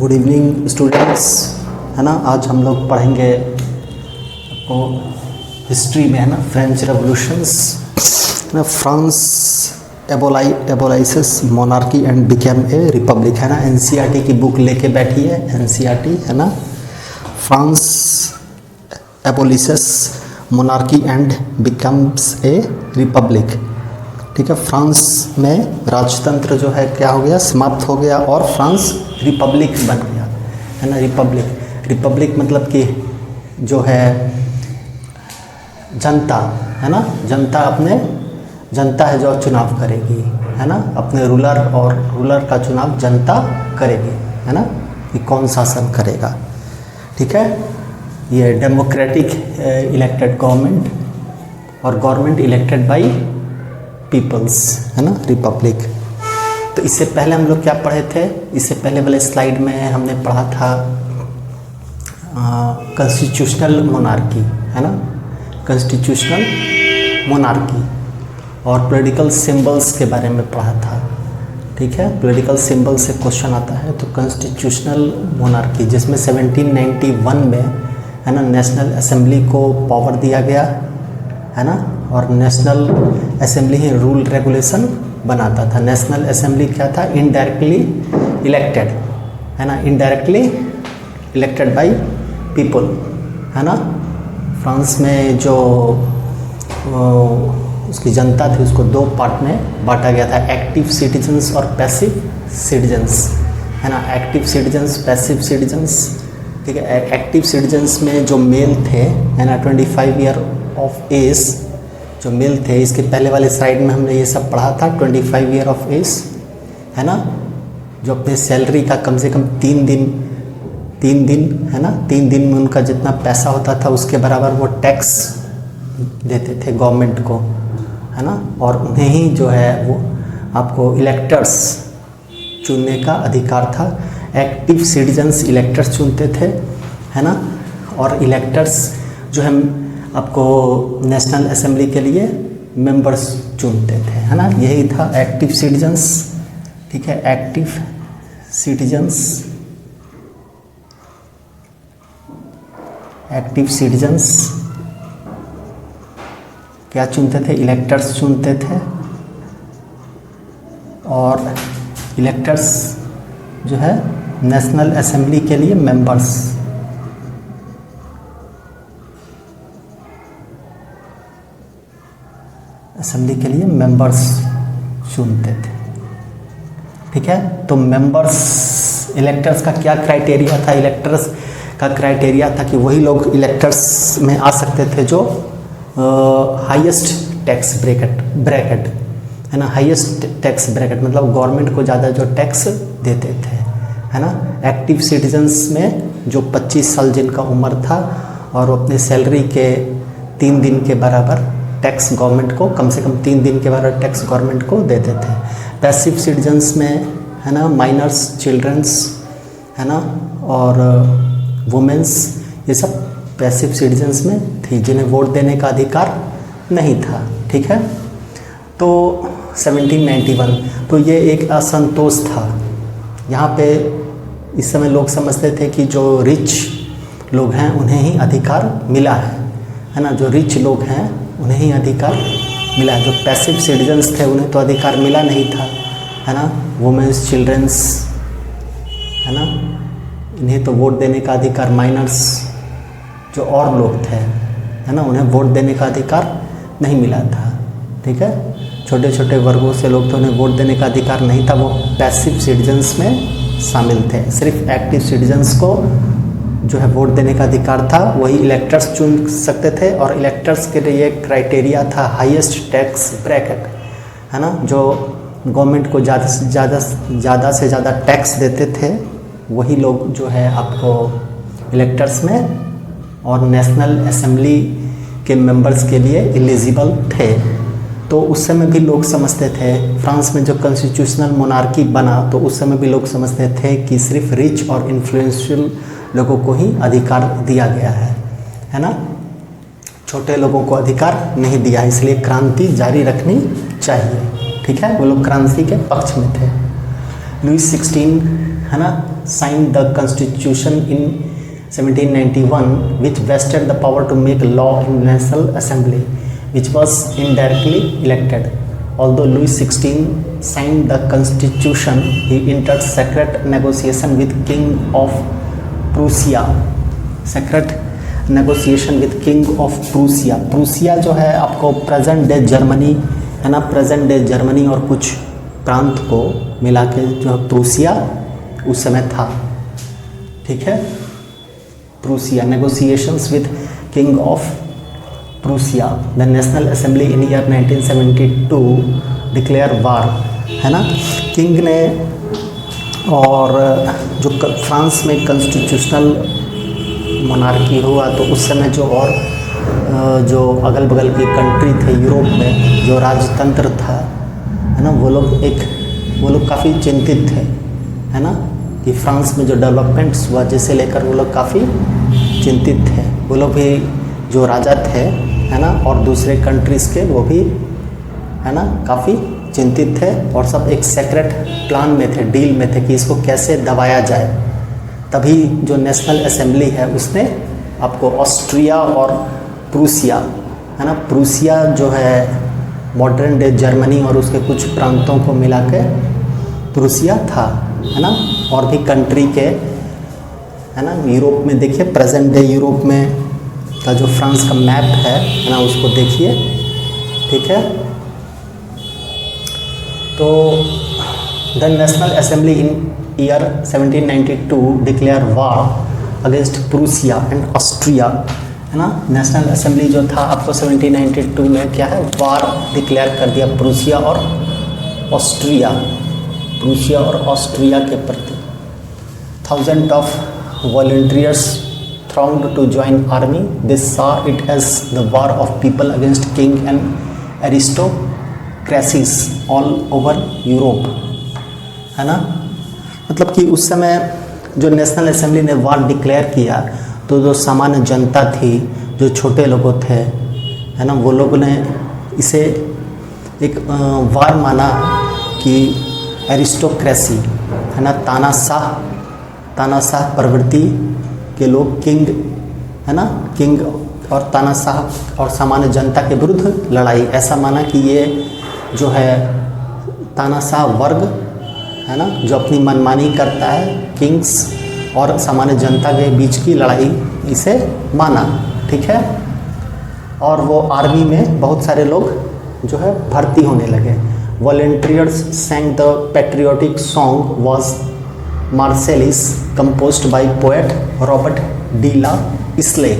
Good evening students, है ना। आज हम लोग पढ़ेंगे आपको हिस्ट्री में, है ना, फ्रेंच रेवोल्यूशंस, है ना। France abolishes monarchy and became a republic, है ना। एनसीईआरटी की बुक लेके बैठी है, एनसीईआरटी, है ना। France abolishes monarchy and becomes a republic, ठीक है। फ्रांस में राजतंत्र जो है क्या हो गया, समाप्त हो गया और फ्रांस रिपब्लिक बन गया, है ना। रिपब्लिक मतलब कि जो है जनता, है ना। जनता है जो चुनाव करेगी, है ना। अपने रूलर का चुनाव जनता करेगी, है ना, कि कौन शासन करेगा, ठीक है। ये डेमोक्रेटिक इलेक्टेड गवर्नमेंट और गवर्नमेंट इलेक्टेड बाय पीपल्स, है ना, रिपब्लिक। तो इससे पहले हम लोग क्या पढ़े थे, इससे पहले वाले स्लाइड में हमने पढ़ा था कॉन्स्टिट्यूशनल मोनार्की, है ना, कॉन्स्टिट्यूशनल मोनार्की, और पॉलिटिकल सिंबल्स के बारे में पढ़ा था, ठीक है। पॉलिटिकल सिंबल से क्वेश्चन आता है, तो कॉन्स्टिट्यूशनल मोनार्की जिसमें 1791 में, है ना, नेशनल असेंबली को पावर दिया गया, है ना, और नेशनल असेंबली ही रूल रेगुलेशन बनाता था। नेशनल असेंबली क्या था, इनडायरेक्टली इलेक्टेड, है ना, इनडायरेक्टली इलेक्टेड बाय पीपल, है ना। फ्रांस में जो उसकी जनता थी उसको दो पार्ट में बांटा गया था, एक्टिव सिटीजन्स और पैसिव सिटीजन्स, है ना। एक्टिव सिटीजन्स, पैसिव सिटीजन्स, ठीक है। एक्टिव सिटीजन्स में जो मेल थे, है ना, 25 ईयर ऑफ एज जो मेल थे, इसके पहले वाले स्लाइड में हमने ये सब पढ़ा था। 25 ईयर ऑफ एज, है ना, जो अपने सैलरी का कम से कम 3 दिन, है ना, 3 दिन में उनका जितना पैसा होता था उसके बराबर वो टैक्स देते थे गवर्नमेंट को, है ना। और उन्हें ही जो है वो आपको इलेक्टर्स चुनने का अधिकार था। एक्टिव सिटीजन्स इलेक्टर्स चुनते थे, है ना, और इलेक्टर्स जो है आपको नेशनल असेंबली के लिए मेंबर्स चुनते थे, है ना। यही था एक्टिव सिटीजन्स, ठीक है। एक्टिव सिटीजन्स क्या चुनते थे, इलेक्टर्स चुनते थे, और इलेक्टर्स जो है नेशनल असेंबली के लिए मेंबर्स, असेंबली के लिए मेंबर्स चुनते थे, ठीक है। तो मेंबर्स, इलेक्टर्स का क्या क्राइटेरिया था, इलेक्टर्स का क्राइटेरिया था कि वही लोग इलेक्टर्स में आ सकते थे जो हाईएस्ट टैक्स ब्रैकेट, है ना। हाईएस्ट टैक्स ब्रैकेट मतलब गवर्नमेंट को ज़्यादा जो टैक्स देते थे, है ना। एक्टिव सिटीजन्स में जो 25 साल जिनका उम्र था और वो अपने सैलरी के 3 दिन के बराबर टैक्स गवर्नमेंट को, कम से कम 3 दिन के बराबर टैक्स गवर्नमेंट को देते थे। पैसिव सिटीजन्स में, है ना, माइनर्स, चिल्ड्रंस, है ना, और वुमेन्स, ये सब पैसिव सिटीजन्स में थी जिन्हें वोट देने का अधिकार नहीं था, ठीक है। तो 1791, तो ये एक असंतोष था यहाँ पे। इस समय लोग समझते थे कि जो रिच लोग हैं उन्हें ही अधिकार मिला है ना, जो रिच लोग हैं उन्हें ही अधिकार मिला, जो पैसिव सिटीजन्स थे उन्हें तो अधिकार मिला नहीं था, है ना। वुमेन्स, चिल्ड्रंस, है ना, इन्हें तो वोट देने का अधिकार, माइनर्स जो और लोग थे, है ना, उन्हें वोट देने का अधिकार नहीं मिला था, ठीक है। छोटे छोटे वर्गों से लोग थे, उन्हें वोट देने का अधिकार नहीं था, वो पैसिव सिटीजन्स में शामिल थे। सिर्फ एक्टिव सिटीजन्स को जो है वोट देने का अधिकार था, वही इलेक्टर्स चुन सकते थे, और इलेक्टर्स के लिए क्राइटेरिया था हाईएस्ट टैक्स ब्रैकेट, है ना। जो गवर्नमेंट को ज़्यादा से ज़्यादा टैक्स देते थे वही लोग जो है आपको इलेक्टर्स में और नेशनल असेंबली के मेंबर्स के लिए एलिजिबल थे। तो उस समय भी लोग समझते थे, फ्रांस में जो कॉन्स्टिट्यूशनल मोनार्की बना तो उस समय भी लोग समझते थे कि सिर्फ रिच और इन्फ्लुएंशियल लोगों को ही अधिकार दिया गया है ना, छोटे लोगों को अधिकार नहीं दिया, इसलिए क्रांति जारी रखनी चाहिए, ठीक है। वो लोग क्रांति के पक्ष में थे। लुई 16 है ना, sign the constitution in 1791 which vested the power to make law in National Assembly, which was indirectly elected. Although Louis XVI signed the constitution, he entered secret negotiation with King of Prussia. Secret negotiation with King of Prussia. Prussia जो है आपको present day Germany है ना, present day Germany और कुछ प्रांत को मिला के जो प्रूसिया उस समय था, ठीक है। Prussia, negotiations with king of Prussia. The national assembly in year 1972 declare war, है ना। किंग ने, और जो फ्रांस में कॉन्स्टिट्यूशनल मोनार्की हुआ तो उस समय जो और जो अगल बगल की कंट्री थे यूरोप में, जो राजतंत्र था, है ना, वो लोग काफ़ी चिंतित थे, है ना, कि फ्रांस में जो डेवलपमेंट्स हुआ जिसे लेकर वो लोग काफ़ी चिंतित थे। वो लोग भी जो राजा थे, है ना, और दूसरे कंट्रीज़ के वो भी, है ना, काफ़ी चिंतित थे और सब एक सेक्रेट प्लान में थे, डील में थे कि इसको कैसे दबाया जाए। तभी जो नेशनल असेंबली है उसने आपको ऑस्ट्रिया और प्रूसिया, है ना, प्रूसिया जो है मॉडर्न डे जर्मनी और उसके कुछ प्रांतों को मिला के प्रूसिया था, है ना, और भी कंट्री के, है ना, यूरोप में देखिए, प्रेजेंट डे यूरोप में का जो फ्रांस का मैप है ना, उसको देखिए, ठीक है। तो the national assembly in year 1792 declare war against Prussia and Austria, है ना। नेशनल असेंबली जो था आपको 1792 में क्या है, वार डिक्लेयर कर दिया प्रूसिया और ऑस्ट्रिया, प्रूसिया और ऑस्ट्रिया के प्रति। Thousand of volunteers thronged to join army. They saw it as the war of people against king and aristocracies all over Europe, है ना। मतलब कि उस समय जो नेशनल असेंबली ने वार डिक्लेयर किया तो जो सामान्य जनता थी, जो छोटे लोगों थे, है ना, वो लोगों ने इसे एक वार माना कि एरिस्टोक्रेसी, है ना, तानाशाह प्रवृत्ति के लोग, किंग, है ना, किंग और तानाशाह और सामान्य जनता के विरुद्ध लड़ाई, ऐसा माना कि ये जो है तानाशाह वर्ग, है ना, जो अपनी मनमानी करता है, किंग्स और सामान्य जनता के बीच की लड़ाई इसे माना, ठीक है। और वो आर्मी में बहुत सारे लोग जो है भर्ती होने लगे। Volunteers sang the patriotic song was Marseillaise composed by poet Robert de la Isle,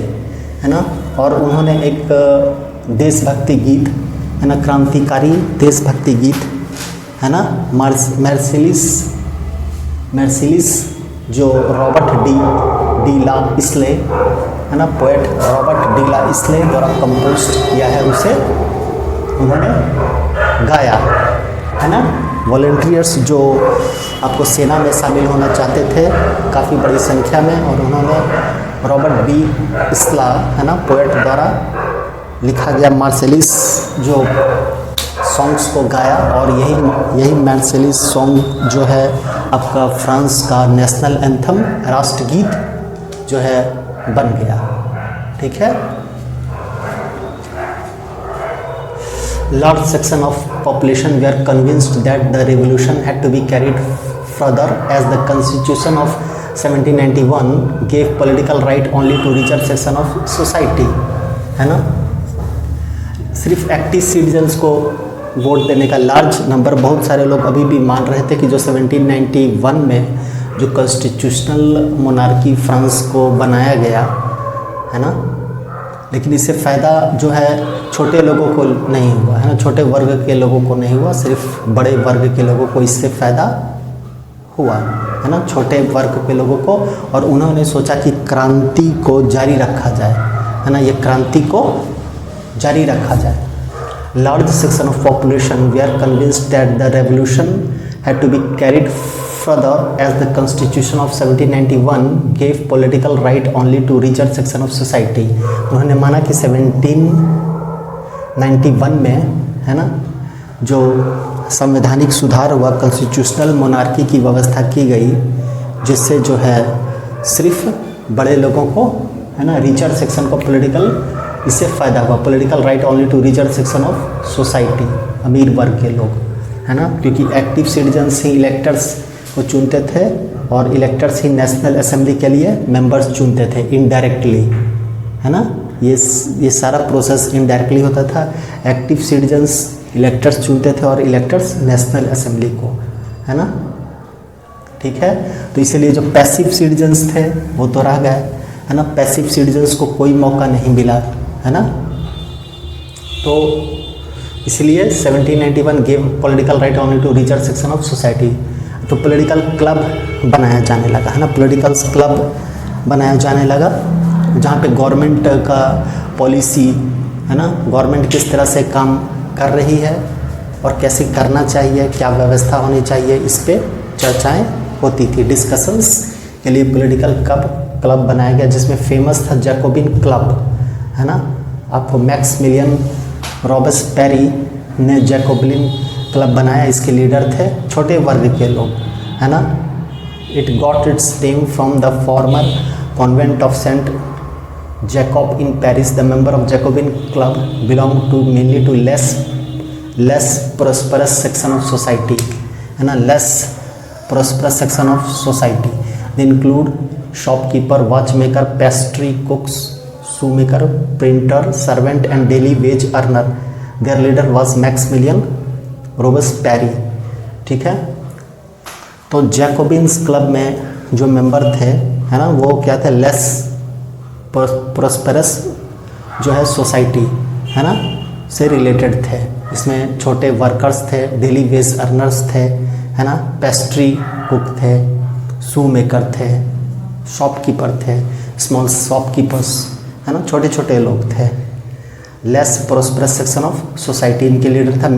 है ना, और उन्होंने एक देशभक्ति गीत, है ना, क्रांतिकारी देशभक्ति गीत, है ना, मार्सेलिस जो रॉबर्ट डी ला इसले, है ना, पोएट रॉबर्ट डी ला इसले द्वारा कंपोज किया है, उसे उन्होंने गाया, है ना। वॉलंटियर्स जो आपको सेना में शामिल होना चाहते थे काफ़ी बड़ी संख्या में, और उन्होंने रॉबर्ट बी इसला, है ना, पोएट द्वारा लिखा गया मार्सेलिस जो सॉन्ग्स को गाया, और यही मार्सेलिस सॉन्ग जो है आपका फ्रांस का नेशनल एंथम, राष्ट्रगीत जो है बन गया, ठीक है। Large section of population were convinced that the revolution had to be carried further, as the Constitution of 1791 gave political right only to richer section of society, है ना। सिर्फ एक्टिव सिटीजन्स को वोट देने का लार्ज नंबर, बहुत सारे लोग अभी भी मान रहे थे कि जो 1791 में जो कॉन्स्टिट्यूशनल मोनार्की फ्रांस को बनाया गया, है ना, लेकिन इससे फ़ायदा जो है छोटे लोगों को नहीं हुआ, है ना, छोटे वर्ग के लोगों को नहीं हुआ, सिर्फ बड़े वर्ग के लोगों को इससे फ़ायदा हुआ, है ना, छोटे वर्ग के लोगों को। और उन्होंने सोचा कि क्रांति को जारी रखा जाए, है ना, ये क्रांति को जारी रखा जाए। Large section of population we are convinced that the revolution had to be carried further as the constitution of 1791 gave political right only to richer section of society। उन्होंने माना कि 1791 में, है ना, जो संवैधानिक सुधार हुआ, कॉन्स्टिट्यूशनल मोनार्की की व्यवस्था की गई, जिससे जो है सिर्फ बड़े लोगों को, है ना, रिचर सेक्शन को पॉलिटिकल इससे फ़ायदा हुआ। Political right only to richer section of society, अमीर वर्ग के लोग, है ना, क्योंकि एक्टिव सिटीजन्स ही इलेक्टर्स को चुनते थे और इलेक्टर्स ही नेशनल असेंबली के लिए मेंबर्स चुनते थे इनडायरेक्टली, है ना। ये सारा प्रोसेस इनडायरेक्टली होता था। एक्टिव सिटीजन्स इलेक्टर्स चुनते थे और इलेक्टर्स नेशनल असेंबली को, है ना, ठीक है। तो इसीलिए जो पैसिव सिटीजन्स थे वो तो रह गए, है ना। पैसिव सिटीजन्स को कोई मौका नहीं मिला, है ना। तो इसलिए 1791 gave political right only to richer section of society. तो पॉलिटिकल क्लब बनाया जाने लगा, है ना, पॉलिटिकल क्लब बनाया जाने लगा, जहाँ पे गवर्नमेंट का पॉलिसी, है ना, गवर्नमेंट किस तरह से काम कर रही है और कैसे करना चाहिए, क्या व्यवस्था होनी चाहिए, इस पे चर्चाएं होती थी। डिस्कशंस के लिए पॉलिटिकल क्लब बनाया गया, जिसमें फेमस था जैकोबिन क्लब, है ना। आपको मैक्समिलियन रॉबेस्पेरी ने जैकोबिन क्लब बनाया, इसके लीडर थे छोटे वर्ग के लोग, है ना। It got its name from the former convent of Saint Jacob in Paris. The member of Jacobin club belong to mainly to less prosperous section of society, है ना, less prosperous section of society. They include shopkeeper, watchmaker, pastry cooks, shoemaker, printer, servant and daily wage earner. Their leader was Maximilian Robespierre, ठीक है। तो Jacobins club में जो member थे, है ना, वो क्या थे, लेस प्रोस्पेरस जो है सोसाइटी, है ना, से रिलेटेड थे। इसमें छोटे वर्कर्स थे, डेली वेज अर्नर्स थे, है ना, पेस्ट्री कुक थे, शू मेकर थे, शॉपकीपर थे, स्मॉल शॉपकीपर्स, है ना, छोटे छोटे लोग थे। Less prosperous section of society, इनके लीडर था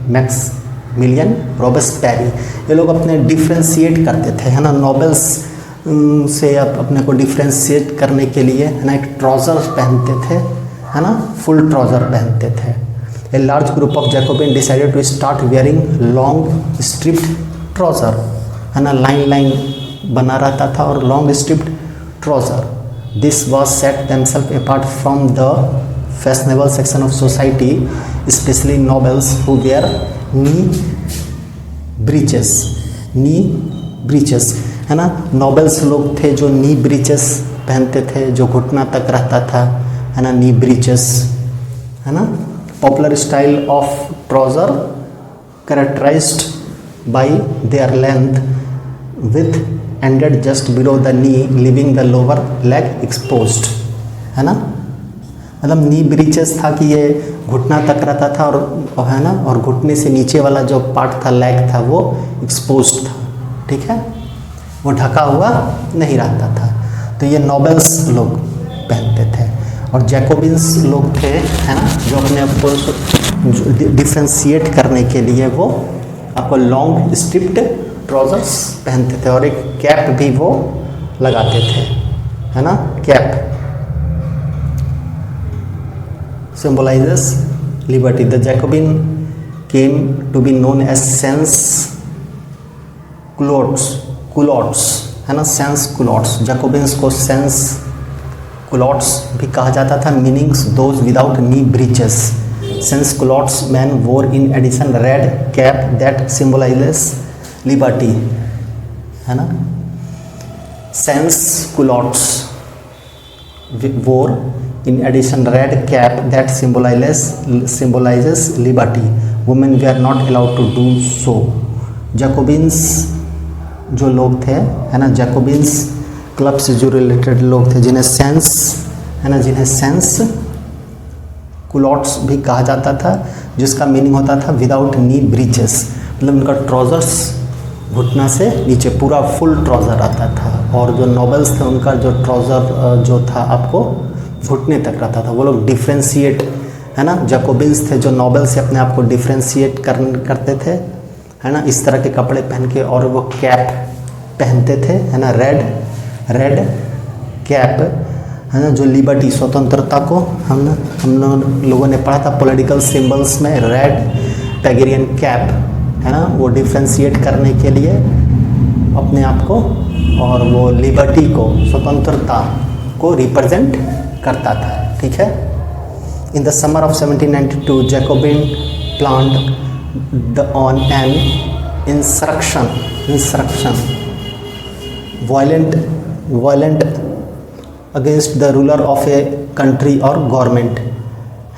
मैक्समिलियन रॉबेस्पेरी। ये लोग अपने डिफ्रेंशिएट करते थे, है ना, नोबल्स से अपने को डिफ्रेंशिएट करने के लिए, है ना, एक ट्राउज़र पहनते थे, है ना, फुल ट्राउज़र पहनते थे। A large group of Jacobin decided to start wearing long striped trouser, है ना, लाइन बना रहता था और long striped trouser. This was set themselves apart from the fashionable section of society, specially nobles who wear knee breeches, है ना। Nobles लोग थे जो नी ब्रीचेस पहनते थे, जो घुटना तक रहता था, है ना, नी ब्रीचेस, है ना। Popular style of trouser characterised by their length with ended just below the knee, leaving the lower leg exposed, है ना। मतलब नी ब्रीचेस था कि ये घुटना तक रहता था और है ना, और घुटने से नीचे वाला जो पार्ट था, लेग था, वो एक्सपोज्ड था, ठीक है, वो ढका हुआ नहीं रहता था। तो ये नोबल्स लोग पहनते थे। और जैकोबिन्स लोग थे, है ना, जो अपने आप को डिफ्रेंशिएट करने के लिए वो आपको लॉन्ग स्ट्रिप्ड ट्राउजर्स पहनते थे और एक कैप भी वो लगाते थे, है ना। Cap symbolizes liberty. The Jacobin came to be known as sans culottes, है ना, sans culottes. Jacobins को sans culottes भी कहा जाता था, meanings those without knee breeches. Sans culottes men wore in addition red cap that symbolizes liberty, है ना. Sans culottes wore in addition red cap that symbolizes liberty. Women were not allowed to do so. Jacobins जो लोग थे, है ना, Jacobins club से जो related लोग थे, जिन्हें सेंस, है ना, जिन्हें सेंस कुलॉट्स भी कहा जाता था, जिसका मीनिंग होता था विदाउट नी ब्रीचेस, मतलब उनका ट्राउजर्स घुटना से नीचे पूरा फुल ट्राउज़र आता था। और जो नॉबल्स थे उनका जो ट्राउज़र जो था आपको घुटने तक रहता था। वो लोग डिफ्रेंशिएट, है ना, जैकोबिन्स थे जो नॉबल से अपने आप को डिफ्रेंशिएट करते थे, है ना, इस तरह के कपड़े पहन के। और वो कैप पहनते थे, है ना, रेड कैप, है ना, जो लिबर्टी स्वतंत्रता को हम लोगों ने पढ़ा था पॉलिटिकल सिंबल्स में, रेड पैगेरियन कैप, है ना, वो डिफ्रेंशिएट करने के लिए अपने आप को, और वो लिबर्टी को, स्वतंत्रता को रिप्रेजेंट करता था। ठीक है। In the summer of 1792 Jacobin planned on an insurrection violent against the ruler of a country और गवर्नमेंट,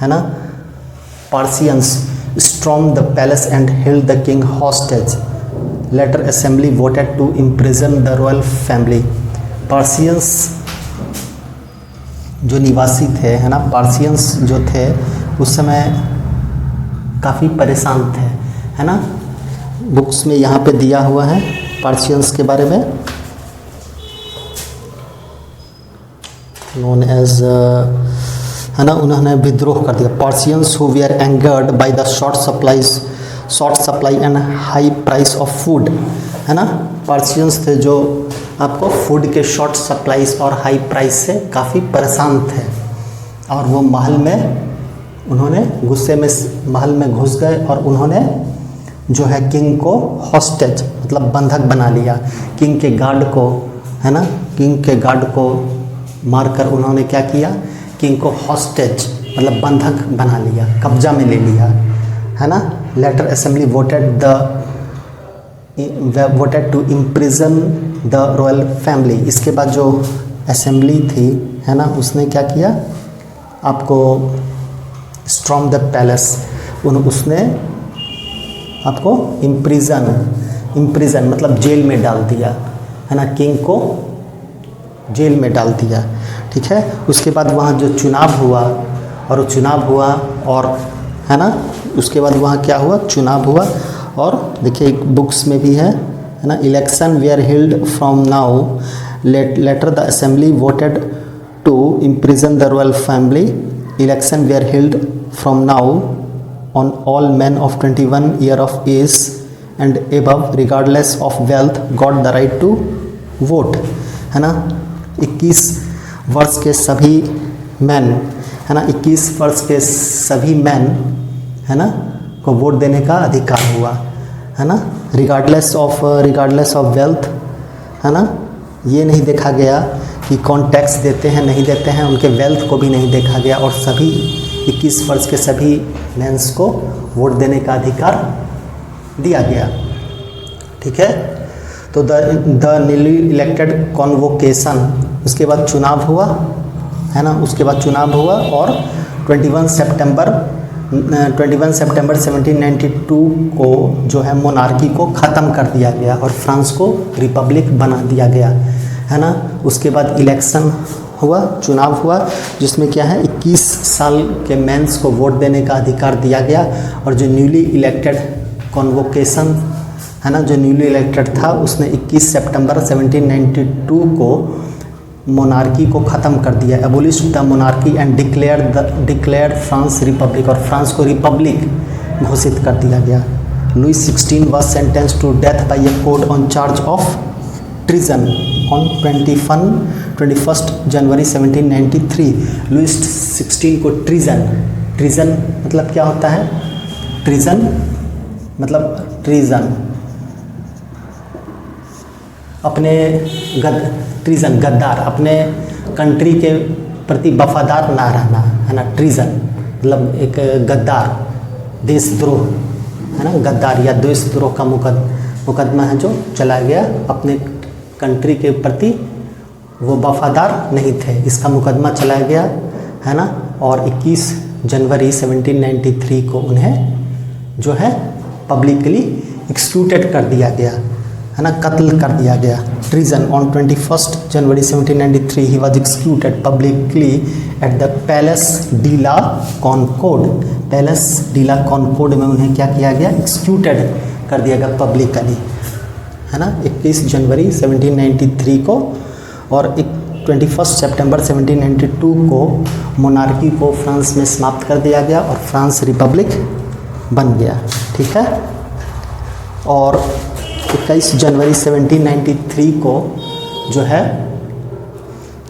है ना। Parisians stormed the palace and held the king hostage. Later assembly voted to imprison the royal family. Parisians जो निवासी थे, है ना, पार्सियंस जो थे उस समय काफ़ी परेशान थे, है ना। बुक्स में यहाँ पे दिया हुआ है पार्सियंस के बारे में, नोन एज, है ना, उन्होंने विद्रोह कर दिया। Parisians who were angered by the short supply and high price of food, है ना। पार्सियंस थे जो आपको फूड के शॉर्ट सप्लाईज और हाई प्राइस से काफ़ी परेशान थे, और वो महल में उन्होंने गुस्से में महल में घुस गए और उन्होंने जो है किंग को हॉस्टेज मतलब बंधक बना लिया। किंग के गार्ड को, है ना, किंग के गार्ड को मारकर उन्होंने क्या किया, किंग को हॉस्टेज मतलब बंधक बना लिया, कब्जा में ले लिया, है ना। Later assembly voted to imprison the royal family. इसके बाद जो असेंबली थी, है ना, उसने क्या किया, आपको स्टॉर्म द पैलेस, उसने आपको इम्प्रिजन मतलब जेल में डाल दिया, है ना, किंग को जेल में डाल दिया। ठीक है। उसके बाद वहाँ जो चुनाव हुआ और है ना, उसके बाद वहाँ क्या हुआ, चुनाव हुआ, और देखिए बुक्स में भी है ना, election were held from now later the assembly voted to imprison the royal family. Election were held from now on all men of 21 year of age and above regardless of wealth got the right to vote, है ना। 21 वर्ष के सभी man, है ना, 21 वर्ष के सभी मैन, है ना, को वोट देने का अधिकार हुआ, है ना। रिगार्डलेस ऑफ वेल्थ, है ना, ये नहीं देखा गया कि कौन टैक्स देते हैं नहीं देते हैं, उनके वेल्थ को भी नहीं देखा गया, और सभी 21 वर्ष के सभी मेंस को वोट देने का अधिकार दिया गया। ठीक है। तो द न्यूली इलेक्टेड कॉन्वोकेशन, उसके बाद चुनाव हुआ, है ना, उसके बाद चुनाव हुआ, और 21 सितंबर 1792 को जो है मोनार्की को ख़त्म कर दिया गया और फ्रांस को रिपब्लिक बना दिया गया, है ना। उसके बाद इलेक्शन हुआ, चुनाव हुआ, जिसमें क्या है 21 साल के मेंस को वोट देने का अधिकार दिया गया, और जो न्यूली इलेक्टेड कॉन्वोकेशन, है ना, जो न्यूली इलेक्टेड था उसने 21 सितंबर 1792 को मोनार्की को ख़त्म कर दिया, abolished the monarchy and declared France republic, और फ्रांस को रिपब्लिक घोषित कर दिया गया। Louis 16 was sentence to death by a court on charge of treason on 21 January 1793। Louis 16 को ट्रीजन मतलब क्या होता है, ट्रीजन अपने ट्रीजन गद्दार, अपने कंट्री के प्रति वफादार ना रहना, है ना। ट्रीजन मतलब एक गद्दार, देशद्रोह, है ना, गद्दार या देशद्रोह का मुकदमा है जो चला गया, अपने कंट्री के प्रति वो वफादार नहीं थे, इसका मुकदमा चलाया गया, है ना। और 21 जनवरी 1793 को उन्हें जो है पब्लिकली एक्सक्यूटेड कर दिया गया, है ना, कत्ल कर दिया गया। Treason on 21 January 1793 he was executed publicly at the Palace de la Concorde. Palace de la Concorde में उन्हें क्या किया गया, एक्सक्यूटेड कर दिया गया पब्लिकली, है ना, 21 जनवरी 1793 को। और 21 सितंबर 1792 को मोनार्की को फ्रांस में समाप्त कर दिया गया और फ्रांस रिपब्लिक बन गया। ठीक है। और 21 जनवरी 1793 को जो है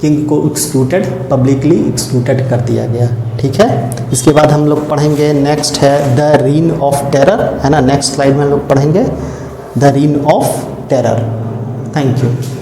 किंग को एक्सक्यूटेड, पब्लिकली एक्सक्यूटेड कर दिया गया। ठीक है। इसके बाद हम लोग पढ़ेंगे, नेक्स्ट है द रीन ऑफ टेरर, है ना। नेक्स्ट स्लाइड में हम लोग पढ़ेंगे the reign of terror. Thank you.